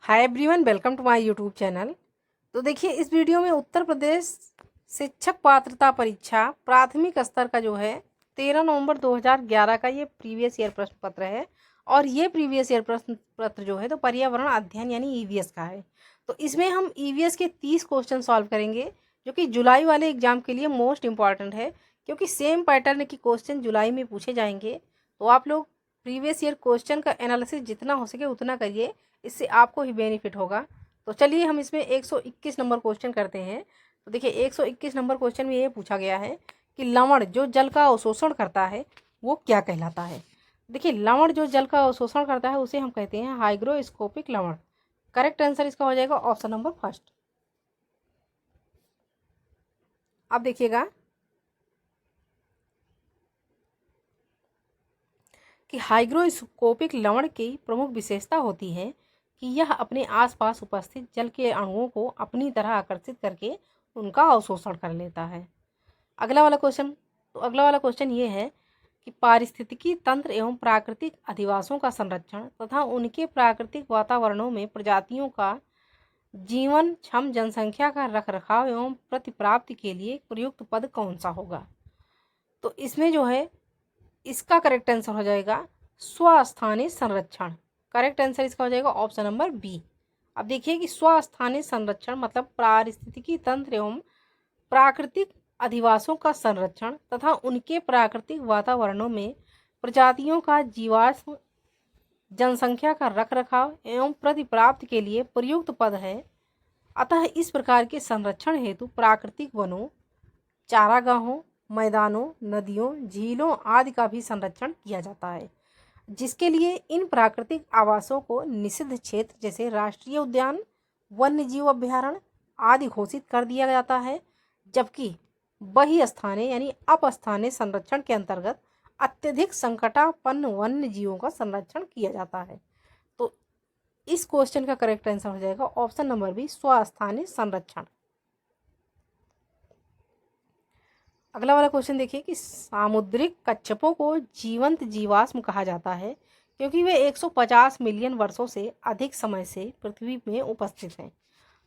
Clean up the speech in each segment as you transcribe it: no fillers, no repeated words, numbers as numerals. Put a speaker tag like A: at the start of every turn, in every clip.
A: Hi everyone, welcome to my YouTube channel. तो देखिए, इस वीडियो में उत्तर प्रदेश शिक्षक पात्रता परीक्षा प्राथमिक स्तर का जो है 13 नवंबर 2011 का ये प्रीवियस ईयर प्रश्न पत्र है। और ये प्रीवियस ईयर प्रश्न पत्र जो है तो पर्यावरण अध्ययन यानी ईवीएस का है। तो इसमें हम ईवीएस के 30 क्वेश्चन सॉल्व करेंगे, जो कि जुलाई वाले एग्जाम के लिए मोस्ट इम्पॉर्टेंट है, क्योंकि सेम पैटर्न के क्वेश्चन जुलाई में पूछे जाएंगे। तो आप लोग प्रीवियस ईयर क्वेश्चन का एनालिसिस जितना हो सके उतना करिए, इससे आपको ही बेनिफिट होगा। तो चलिए हम इसमें 121 नंबर क्वेश्चन करते हैं। तो देखिए, 121 नंबर क्वेश्चन में ये पूछा गया है कि लवण जो जल का अवशोषण करता है वो क्या कहलाता है। देखिए, लवण जो जल का अवशोषण करता है उसे हम कहते हैं हाइग्रोस्कोपिक लवण। करेक्ट आंसर इसका हो जाएगा ऑप्शन नंबर फर्स्ट। अब देखिएगा कि हाइग्रोस्कोपिक लवण की प्रमुख विशेषता होती है कि यह अपने आसपास उपस्थित जल के अणुओं को अपनी तरह आकर्षित करके उनका अवशोषण कर लेता है। अगला वाला क्वेश्चन ये है कि पारिस्थितिकी तंत्र एवं प्राकृतिक अधिवासों का संरक्षण तथा उनके प्राकृतिक वातावरणों में प्रजातियों का जीवन क्षम जनसंख्या का रखरखाव एवं प्रतिप्राप्ति के लिए प्रयुक्त पद कौन सा होगा। तो इसमें जो है इसका करेक्ट आंसर हो जाएगा स्वस्थानिक संरक्षण। करेक्ट आंसर इसका हो जाएगा ऑप्शन नंबर बी। अब देखिए कि स्वस्थानिक संरक्षण मतलब पारिस्थितिकी तंत्र एवं प्राकृतिक अधिवासों का संरक्षण तथा उनके प्राकृतिक वातावरणों में प्रजातियों का जीवाश्म जनसंख्या का रखरखाव एवं प्रतिप्राप्ति के लिए प्रयुक्त पद है। अतः इस प्रकार के संरक्षण हेतु प्राकृतिक वनों, चारागाहों, मैदानों, नदियों, झीलों आदि का भी संरक्षण किया जाता है, जिसके लिए इन प्राकृतिक आवासों को निषिद्ध क्षेत्र जैसे राष्ट्रीय उद्यान, वन्य जीव अभ्यारण्य आदि घोषित कर दिया जाता है। जबकि बहिस्थानीय यानी अपस्थानीय संरक्षण के अंतर्गत अत्यधिक संकटापन्न वन्य जीवों का संरक्षण किया जाता है। तो इस क्वेश्चन का करेक्ट आंसर हो जाएगा ऑप्शन नंबर बी, स्वस्थानीय संरक्षण। अगला वाला क्वेश्चन देखिए कि सामुद्रिक कच्छपों को जीवंत जीवाश्म कहा जाता है क्योंकि वे 150 मिलियन वर्षों से अधिक समय से पृथ्वी में उपस्थित हैं।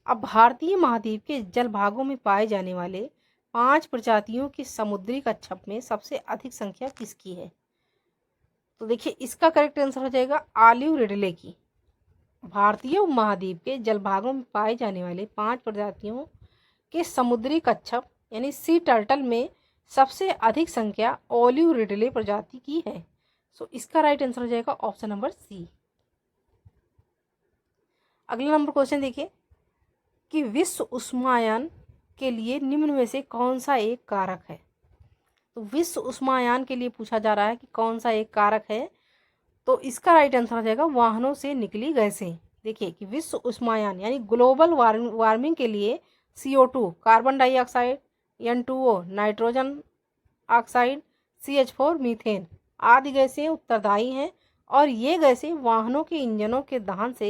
A: अब भारतीय महाद्वीप के जल भागों में पाए जाने वाले 5 प्रजातियों की समुद्री कच्छप में सबसे अधिक संख्या किसकी है। तो देखिए, इसका करेक्ट आंसर हो जाएगा ऑलिव रिडले की। भारतीय महाद्वीप के जल भागों में पाए जाने वाले 5 प्रजातियों के समुद्री कच्छप यानी सी टर्टल में सबसे अधिक संख्या ऑलिव रिडले प्रजाति की है। सो इसका राइट आंसर हो जाएगा ऑप्शन नंबर सी। अगला नंबर क्वेश्चन देखिए कि विश्व उष्मायन के लिए निम्न में से कौन सा एक कारक है। तो विश्व उष्मायन के लिए पूछा जा रहा है कि कौन सा एक कारक है। तो इसका राइट आंसर हो जाएगा वाहनों से निकली गैसें। देखिए कि विश्व उष्मायन यानी ग्लोबल वार्मिंग के लिए CO2 carbon dioxide, N2O nitrogen oxide, CH4 methane आदि गैसें उत्तरदायी हैं। और ये गैसें वाहनों के इंजनों के दहन से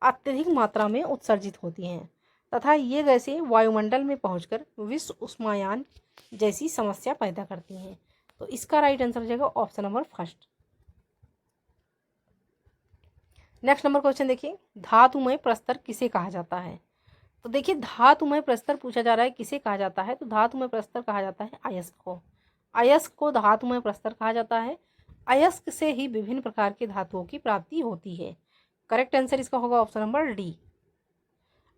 A: अत्यधिक मात्रा में उत्सर्जित होती हैं तथा ये गैसें वायुमंडल में पहुंचकर विश्व उष्मायन जैसी समस्या पैदा करती हैं। तो इसका राइट आंसर हो जाएगा option number first. Next number question देखिए, धातुमय प्रस्तर किसे कहा जाता है। तो देखिए, धातुमय प्रस्तर पूछा जा रहा है किसे कहा जाता है। तो धातुमय प्रस्तर कहा जाता है अयस्क को। अयस्क को धातुमय प्रस्तर कहा जाता है। अयस्क से ही विभिन्न प्रकार के धातुओं की प्राप्ति होती है। करेक्ट आंसर इसका होगा ऑप्शन नंबर डी।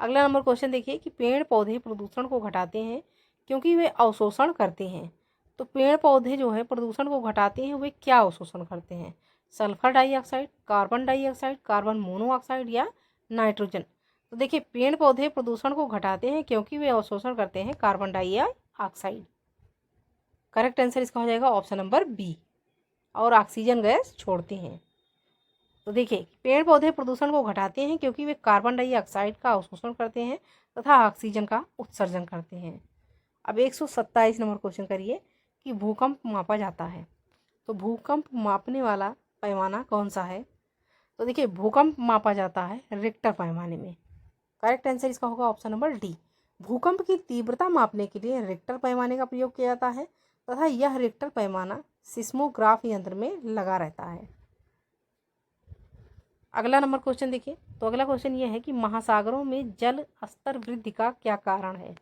A: अगला नंबर क्वेश्चन देखिए कि पेड़ पौधे प्रदूषण को घटाते हैं क्योंकि वे अवशोषण करते हैं। तो पेड़ पौधे जो है प्रदूषण को घटाते हैं, वे क्या अवशोषण करते हैं। Sulphur dioxide, carbon dioxide, carbon monoxide या नाइट्रोजन। तो देखिए, पेड़ पौधे प्रदूषण को घटाते हैं क्योंकि वे अवशोषण करते हैं कार्बन डाइऑक्साइड। करेक्ट आंसर इसका हो जाएगा ऑप्शन नंबर बी, और ऑक्सीजन गैस छोड़ते हैं। तो देखिए, पेड़ पौधे प्रदूषण को घटाते हैं क्योंकि वे कार्बन डाइऑक्साइड का अवशोषण करते हैं तथा ऑक्सीजन का उत्सर्जन करते हैं। अब 127 नंबर क्वेश्चन करिए कि भूकंप मापा जाता है। तो भूकंप मापने वाला पैमाना कौन सा है। तो देखिए, भूकंप मापा जाता है रिक्टर पैमाने में। करेक्ट आंसर इसका होगा ऑप्शन नंबर डी। भूकंप की तीव्रता मापने के लिए रिक्टर पैमाने का प्रयोग किया जाता है तथा यह रिक्टर पैमाना सिस्मोग्राफ यंत्र में लगा रहता है। अगला नंबर क्वेश्चन देखिए। तो अगला क्वेश्चन ये है कि महासागरों में जल स्तर वृद्धि का क्या कारण है।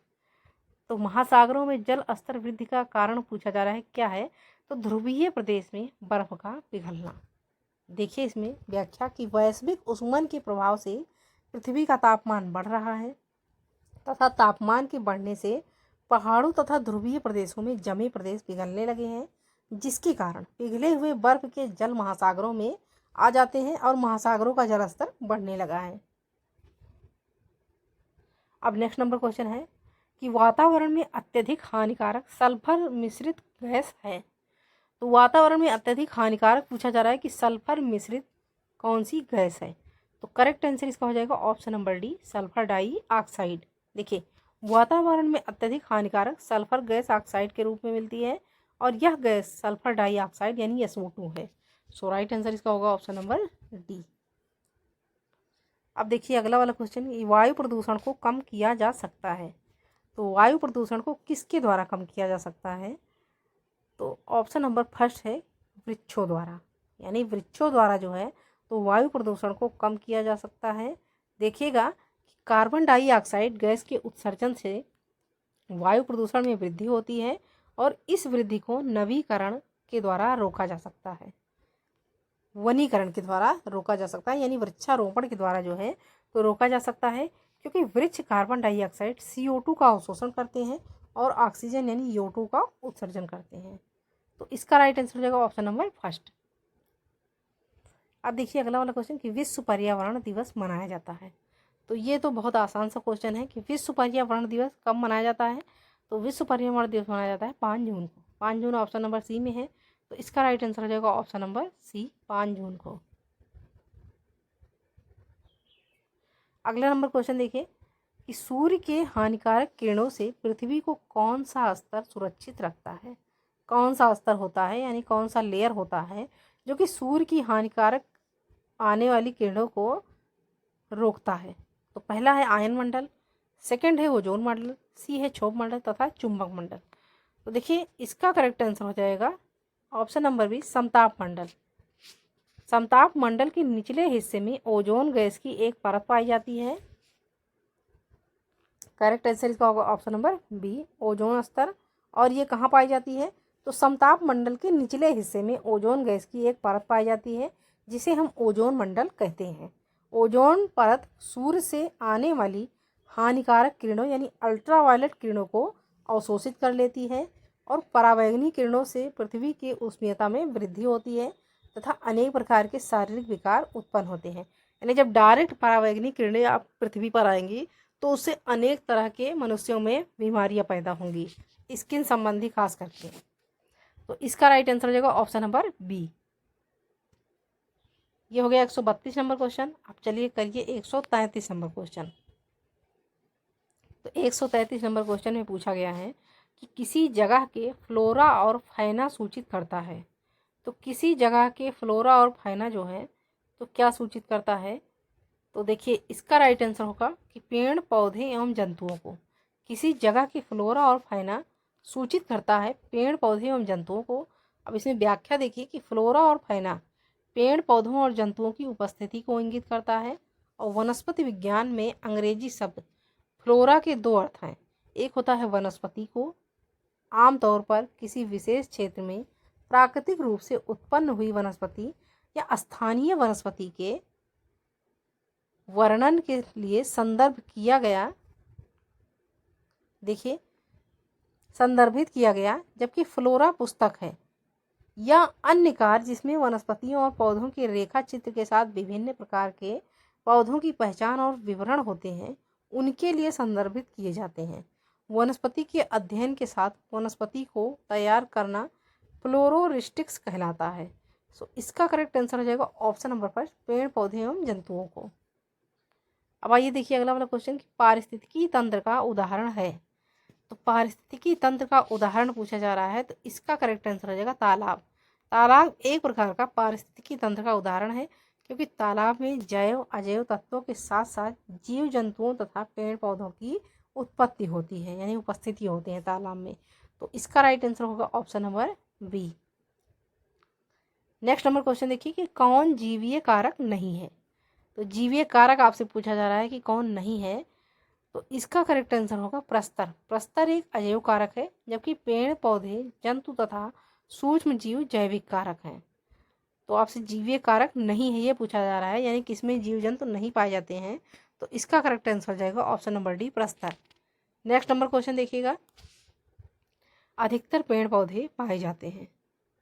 A: तो महासागरों में जल स्तर वृद्धि का कारण पूछा जा रहा है, क्या है। तो ध्रुवीय प्रदेश में बर्फ का पिघलना। देखिए इसमें व्याख्या की वैश्विक ऊष्मन के प्रभाव से पृथ्वी का तापमान बढ़ रहा है तथा तापमान के बढ़ने से पहाड़ों तथा ध्रुवीय प्रदेशों में जमे प्रदेश पिघलने लगे हैं, जिसके कारण पिघले हुए बर्फ के जल महासागरों में आ जाते हैं और महासागरों का जल स्तर बढ़ने लगा है। अब नेक्स्ट नंबर क्वेश्चन है कि वातावरण में अत्यधिक हानिकारक सल्फर मिश्रित गैस है। तो वातावरण में अत्यधिक हानिकारक पूछा जा रहा है कि सल्फर मिश्रित कौन सी गैस है। तो करेक्ट आंसर इसका हो जाएगा option number D, sulphur dioxide. देखिए वातावरण में अत्यधिक हानिकारक सल्फर गैस ऑक्साइड के रूप में मिलती है और यह गैस सल्फर डाइऑक्साइड यानी SO2 है। सो राइट आंसर इसका होगा ऑप्शन नंबर डी। अब देखिए अगला वाला क्वेश्चन, वायु प्रदूषण को कम किया जा सकता है। तो वायु प्रदूषण को किसके द्वारा कम किया जा सकता है। तो ऑप्शन नंबर फर्स्ट है वृक्षों द्वारा, यानी वृक्षों द्वारा जो है तो वायु प्रदूषण को कम किया जा सकता है। देखिएगा कि कार्बन डाइऑक्साइड गैस के उत्सर्जन से वायु प्रदूषण में वृद्धि होती है और इस वृद्धि को नवीकरण के द्वारा रोका जा सकता है, वनीकरण के द्वारा रोका जा सकता है, यानी वृक्षारोपण के द्वारा जो है तो रोका जा सकता है, क्योंकि वृक्ष कार्बन डाइऑक्साइड CO2 का अवशोषण करते हैं और ऑक्सीजन यानी O2 का उत्सर्जन करते हैं। तो इसका राइट आंसर हो जाएगा ऑप्शन नंबर फर्स्ट। अब देखिए अगला वाला क्वेश्चन कि विश्व पर्यावरण दिवस मनाया जाता है। तो ये तो बहुत आसान सा क्वेश्चन है कि विश्व पर्यावरण दिवस कब मनाया जाता है। तो विश्व पर्यावरण दिवस मनाया जाता है 5 जून को। 5 जून ऑप्शन नंबर सी में है, तो इसका राइट आंसर हो जाएगा ऑप्शन नंबर सी, 5 जून को। अगला नंबर क्वेश्चन देखिए कि सूर्य के हानिकारक किरणों से पृथ्वी को कौन सा स्तर सुरक्षित रखता है। कौन सा स्तर होता है, यानी कौन सा लेयर होता है जो कि सूर्य की हानिकारक आने वाली किरणों को रोकता है। तो पहला है आयन मंडल, सेकंड है ओजोन मंडल, सी है क्षोभ मंडल तथा चुंबक मंडल। तो देखिए इसका करेक्ट आंसर हो जाएगा ऑप्शन नंबर बी, समताप मंडल। समताप मंडल के निचले हिस्से में ओजोन गैस की एक परत पाई जाती है। करेक्ट आंसर इसका होगा ऑप्शन नंबर बी, ओजोन स्तर। और ये कहाँ पाई जाती है। तो समताप मंडल के निचले हिस्से में ओजोन गैस की एक परत पाई जाती है, जिसे हम ओजोन मंडल कहते हैं। ओजोन परत सूर्य से आने वाली हानिकारक किरणों यानी अल्ट्रावायलेट किरणों को अवशोषित कर लेती है और परावैंगनी किरणों से पृथ्वी की उष्णता में वृद्धि होती है तथा अनेक प्रकार के शारीरिक विकार उत्पन्न होते हैं। यानी जब डायरेक्ट परावैंगनी किरणें आप पृथ्वी पर आएंगी तो उससे अनेक तरह के मनुष्यों में बीमारियां पैदा होंगी, स्किन संबंधी खास करके। तो इसका राइट आंसर हो जाएगा ऑप्शन नंबर बी। ये हो गया 132 नंबर क्वेश्चन। अब चलिए करिए 133 नंबर क्वेश्चन। तो 133 नंबर क्वेश्चन में पूछा गया है कि किसी जगह के फ्लोरा और फाइना सूचित करता है। तो किसी जगह के फ्लोरा और फाइना जो है तो क्या सूचित करता है। तो देखिए इसका राइट आंसर होगा कि पेड़ पौधे एवं जंतुओं को। किसी जगह की फ्लोरा और फाइना सूचित करता है पेड़ पौधे एवं जंतुओं को। अब इसमें व्याख्या देखिए कि फ्लोरा और फाइना पेड़ पौधों और जंतुओं की उपस्थिति को इंगित करता है। और वनस्पति विज्ञान में अंग्रेजी शब्द फ्लोरा के दो अर्थ हैं। एक होता है वनस्पति को, आमतौर पर किसी विशेष क्षेत्र में प्राकृतिक रूप से उत्पन्न हुई वनस्पति या स्थानीय वनस्पति के वर्णन के लिए संदर्भ किया गया, देखिए संदर्भित किया गया, जबकि फ्लोरा पुस्तक है या अन्य कार्य जिसमें वनस्पतियों और पौधों के रेखा चित्र के साथ विभिन्न प्रकार के पौधों की पहचान और विवरण होते हैं, उनके लिए संदर्भित किए जाते हैं। वनस्पति के अध्ययन के साथ वनस्पति को तैयार करना फ्लोरोरिस्टिक्स कहलाता है। सो इसका करेक्ट आंसर हो जाएगा ऑप्शन नंबर फर्स्ट, पेड़ पौधे एवं जंतुओं को। अब आइए देखिए अगला वाला क्वेश्चन कि पारिस्थितिकी तंत्र का उदाहरण है। तो पारिस्थितिकी तंत्र का उदाहरण पूछा जा रहा है, तो इसका करेक्ट आंसर हो जाएगा तालाब। तालाब एक प्रकार का पारिस्थितिकी तंत्र का उदाहरण है, क्योंकि तालाब में जैव अजैव तत्वों के साथ साथ जीव जंतुओं तथा पेड़ पौधों की उत्पत्ति होती है, यानी उपस्थिति होती है तालाब में। तो इसका राइट आंसर होगा option number B. Next number question देखिए कि कौन जीवीय कारक नहीं है। तो जीवीय कारक आपसे पूछा जा रहा है कि कौन नहीं है, तो इसका करेक्ट आंसर होगा प्रस्तर। प्रस्तर एक अजैव कारक है, जबकि पेड़ पौधे, जंतु तथा सूक्ष्म जीव जैविक कारक हैं। तो आपसे जीवीय कारक नहीं है ये पूछा जा रहा है, यानी किसमें जीव जंतु नहीं पाए जाते हैं, तो इसका करेक्ट आंसर हो जाएगा ऑप्शन नंबर डी, प्रस्तर। नेक्स्ट नंबर क्वेश्चन देखिएगा, अधिकतर पेड़ पौधे पाए जाते हैं।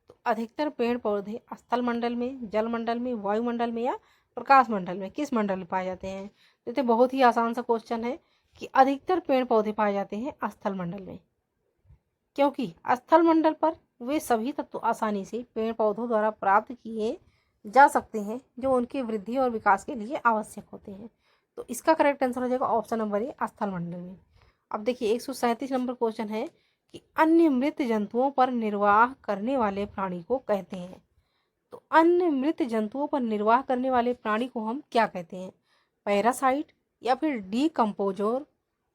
A: तो अधिकतर पेड़ पौधे स्थल मंडल में, जल मंडल में, वायुमंडल में या प्रकाश मंडल में, किस मंडल में पाए जाते हैं? तो ये बहुत ही आसान सा क्वेश्चन है कि अधिकतर पेड़ पौधे पाए जाते हैं स्थल मंडल में, क्योंकि स्थल मंडल पर वे सभी तत्व आसानी से पेड़ पौधों द्वारा प्राप्त किए जा सकते हैं जो उनकी वृद्धि और विकास के लिए आवश्यक होते हैं। तो इसका करेक्ट आंसर हो जाएगा ऑप्शन नंबर ए, स्थल मंडल में। अब देखिए 137 नंबर क्वेश्चन है कि अन्य मृत जंतुओं पर निर्वाह करने वाले प्राणी को कहते हैं। तो अन्य मृत जंतुओं पर निर्वाह करने वाले प्राणी को हम क्या कहते हैं? पैरासाइट या फिर डीकम्पोजर,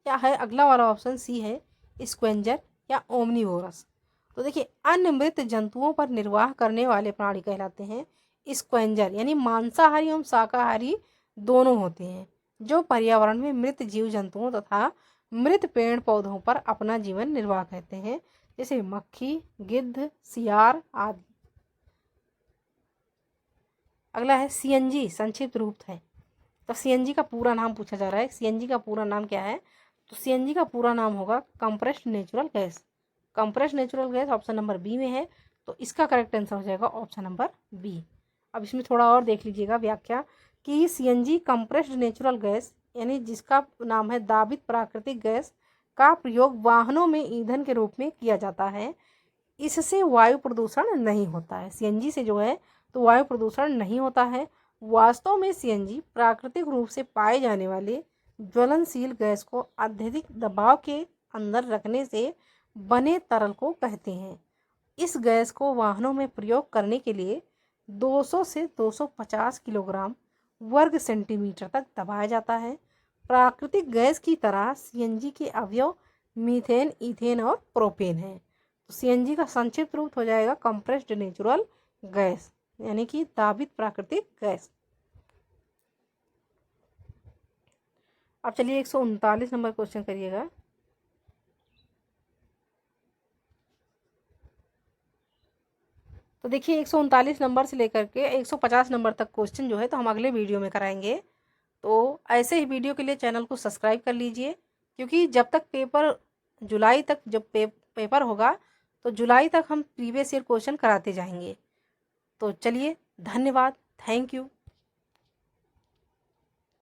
A: या है अगला वाला ऑप्शन सी है स्क्वेंजर या ओमनीवोरस। तो देखिए अन्य मृत जंतुओं पर निर्वाह करने वाले प्राणी कहलाते हैं स्क्वेंजर, यानी मांसाहारी एवं शाकाहारी दोनों होते हैं, जो पर्यावरण में मृत जीव जंतुओं तथा मृत पेड़ पौधों पर अपना जीवन निर्वाह करते हैं, जैसे मक्खी, गिद्ध, सियार आदि। अगला है सीएनजी, संक्षिप्त रूप है। तो सीएनजी का पूरा नाम पूछा जा रहा है, सीएनजी का पूरा नाम क्या है? तो सीएनजी का पूरा नाम होगा compressed natural gas. Compressed natural gas option number B में है, तो इसका करेक्ट आंसर हो जाएगा ऑप्शन नंबर बी। अब इसमें थोड़ा और देख लीजिएगा व्याख्या कि सीएनजी कंप्रेस्ड नेचुरल गैस, यानी जिसका नाम है दाबित प्राकृतिक गैस, का प्रयोग वाहनों में ईंधन के रूप में किया जाता है। इससे वायु प्रदूषण नहीं होता है। सीएनजी से जो है तो वायु प्रदूषण नहीं होता है। वास्तव में सीएनजी प्राकृतिक रूप से पाए जाने वाले ज्वलनशील गैस को अत्यधिक दबाव के अंदर रखने से बने तरल को कहते हैं। इस गैस को वाहनों में प्रयोग करने के लिए 200 से 250 किलोग्राम वर्ग सेंटीमीटर तक दबाया जाता है। प्राकृतिक गैस की तरह सीएनजी के अवयव मीथेन, ईथेन और प्रोपेन है। तो सीएनजी का संक्षिप्त रूप हो जाएगा कंप्रेस्ड नेचुरल गैस, यानी कि दाबित प्राकृतिक गैस। अब चलिए 139 नंबर क्वेश्चन करिएगा। तो देखिए 139 नंबर से लेकर के 150 नंबर तक क्वेश्चन जो है तो हम अगले वीडियो में कराएंगे। तो ऐसे ही वीडियो के लिए चैनल को सब्सक्राइब कर लीजिए, क्योंकि जब तक पेपर जुलाई तक जब पेपर होगा तो जुलाई तक हम प्रीवियस ईयर क्वेश्चन कराते जाएंगे। तो चलिए, धन्यवाद, थैंक यू।